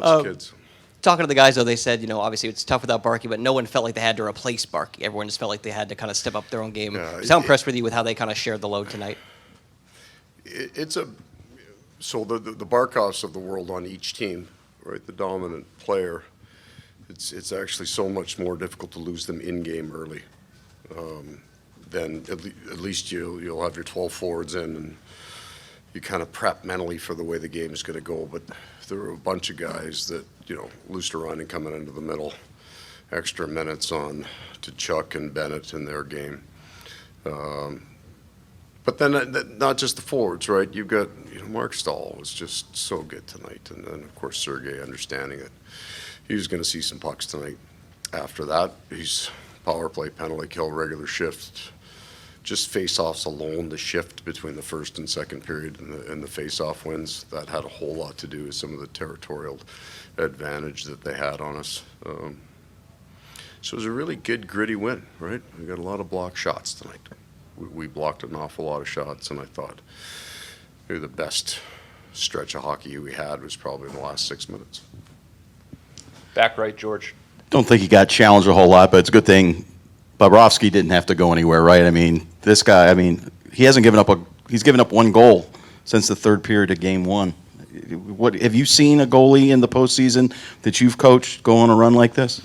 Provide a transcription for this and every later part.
lots of kids. Talking to the guys, though, they said, obviously it's tough without Barkey, but no one felt like they had to replace Barkey. Everyone just felt like they had to kind of step up their own game. Yeah, How impressed with you with how they kind of shared the load tonight? So the Barkovs of the world on each team, right, the dominant player, it's actually so much more difficult to lose them in game early. Then at least you'll have your 12 forwards in, and you kind of prep mentally for the way the game is going to go. But there were a bunch of guys that, loosed around and coming into the middle, extra minutes on to Chuck and Bennett in their game. But then not just the forwards, right? You've got, Mark Stahl was just so good tonight. And then, of course, Sergei understanding it. He was going to see some pucks tonight. After that, he's power play, penalty kill, regular shift. Just face-offs alone, the shift between the first and second period and the face-off wins, that had a whole lot to do with some of the territorial advantage that they had on us. So it was a really good, gritty win, right? We got a lot of blocked shots tonight. We blocked an awful lot of shots, and I thought maybe the best stretch of hockey we had was probably in the last 6 minutes. Back right, George. Don't think he got challenged a whole lot, but it's a good thing Bobrovsky didn't have to go anywhere, right? I mean, this guy, he hasn't given up he's given up one goal since the third period of game one. What have you seen a goalie in the postseason that you've coached go on a run like this?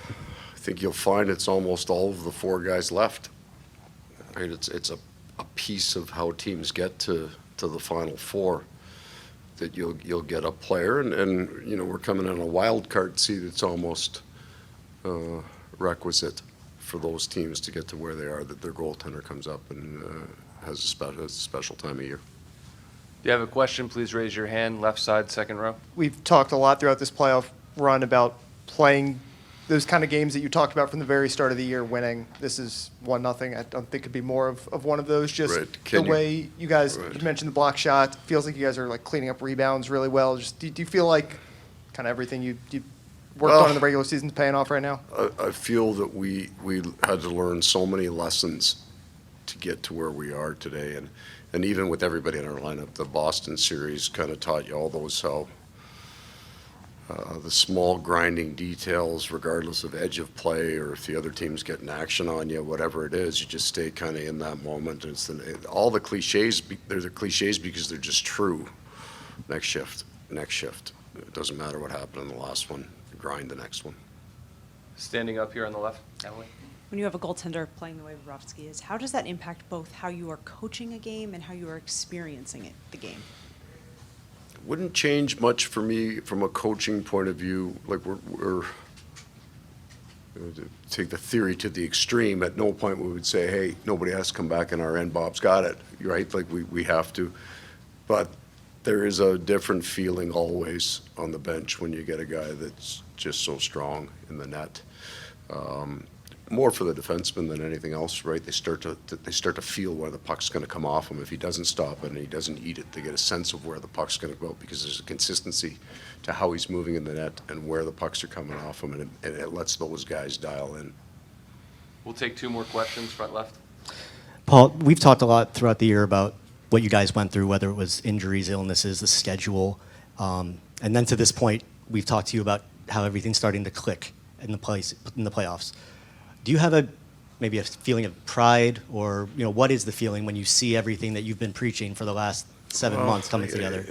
I think you'll find it's almost all of the four guys left. Right? It's a piece of how teams get to the Final Four, that you'll get a player, and we're coming in a wild card seed. It's almost requisite for those teams to get to where they are that their goaltender comes up and has a special time of year. If you have a question, please raise your hand. Left side, second row. We've talked a lot throughout this playoff run about playing those kind of games that you talked about from the very start of the year, winning. This is 1-0. I don't think it'd be more of one of those. Just right. Way you guys, right. you mentioned the block shot. Feels like you guys are like cleaning up rebounds really well. Just do you feel like kind of everything you worked on in the regular season is paying off right now? I feel that we had to learn so many lessons to get to where we are today, and even with everybody in our lineup, the Boston series kind of taught you all those how the small grinding details, regardless of edge of play or if the other team's getting action on you, whatever it is, you just stay kind of in that moment. And all the cliches, they're the cliches because they're just true. Next shift. It doesn't matter what happened in the last one. Grind the next one. Standing up here on the left, Emily. When you have a goaltender playing the way Bobrovsky is, how does that impact both how you are coaching a game and how you are experiencing the game? Wouldn't change much for me from a coaching point of view. Like we're to take the theory to the extreme. At no point we would say, hey, nobody has to come back in our end. Bob's got it, right? Like we have to. But there is a different feeling always on the bench when you get a guy that's just so strong in the net. More for the defenseman than anything else, right? They start to feel where the puck's going to come off him. If he doesn't stop it and he doesn't eat it, they get a sense of where the puck's going to go because there's a consistency to how he's moving in the net and where the pucks are coming off him, and it lets those guys dial in. We'll take two more questions, front left. Paul, we've talked a lot throughout the year about what you guys went through, whether it was injuries, illnesses, the schedule, and then to this point, we've talked to you about how everything's starting to click in the playoffs. Do you have maybe a feeling of pride, or what is the feeling when you see everything that you've been preaching for the last 7 months coming together?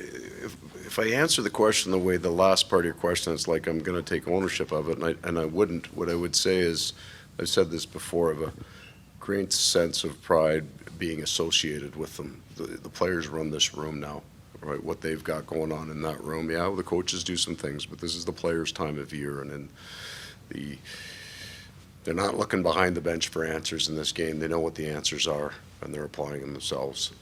If I answer the question the way the last part of your question is, like I'm going to take ownership of it, and I wouldn't. What I would say is, I've said this before, of a great sense of pride being associated with them. The players run this room now, right? What they've got going on in that room. Yeah, the coaches do some things, but this is the players' time of year, and they're not looking behind the bench for answers in this game. They know what the answers are, and they're applying them themselves.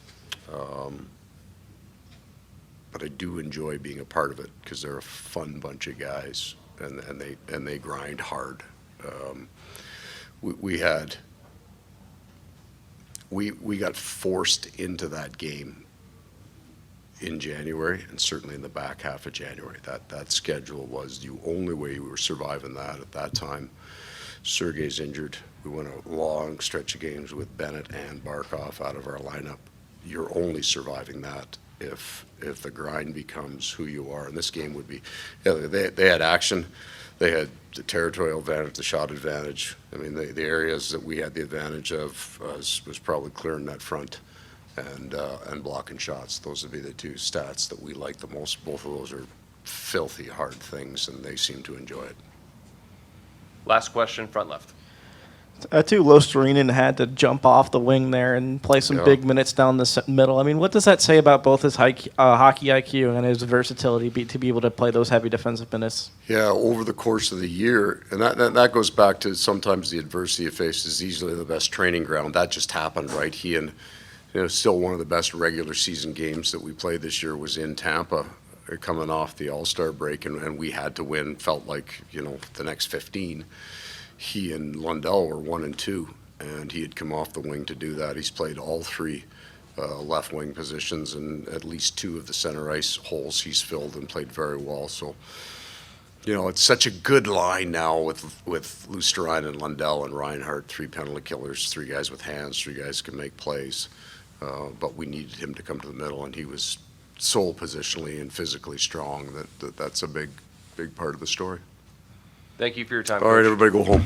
But I do enjoy being a part of it because they're a fun bunch of guys, and they grind hard. We got forced into that game in January, and certainly in the back half of January. That schedule was the only way we were surviving that at that time. Sergei's injured. We went a long stretch of games with Bennett and Barkov out of our lineup. You're only surviving that if the grind becomes who you are. And this game would be, yeah, they had action, they had the territorial advantage, the shot advantage. I mean, the areas that we had the advantage of was probably clearing that front and blocking shots. Those would be the two stats that we like the most. Both of those are filthy hard things, and they seem to enjoy it. Last question, front left. Too, Losterinen had to jump off the wing there and play some Yeah. big minutes down the middle. I mean, what does that say about both his hockey IQ and his versatility to be able to play those heavy defensive minutes? Yeah, over the course of the year, and that goes back to sometimes the adversity you face is easily the best training ground. That just happened, right? He and, still one of the best regular season games that we played this year was in Tampa, coming off the All-Star break, and we had to win, felt like, the next 15. He and Lundell were 1 and 2, and he had come off the wing to do that. He's played all three left wing positions, and at least 2 of the center ice holes he's filled and played very well. So, it's such a good line now with Lusterine and Lundell and Reinhart, 3 penalty killers, 3 guys with hands, 3 guys who can make plays. But we needed him to come to the middle, and he was so positionally and physically strong that's a big part of the story. Thank you for your time. All right, Coach. everybody go home.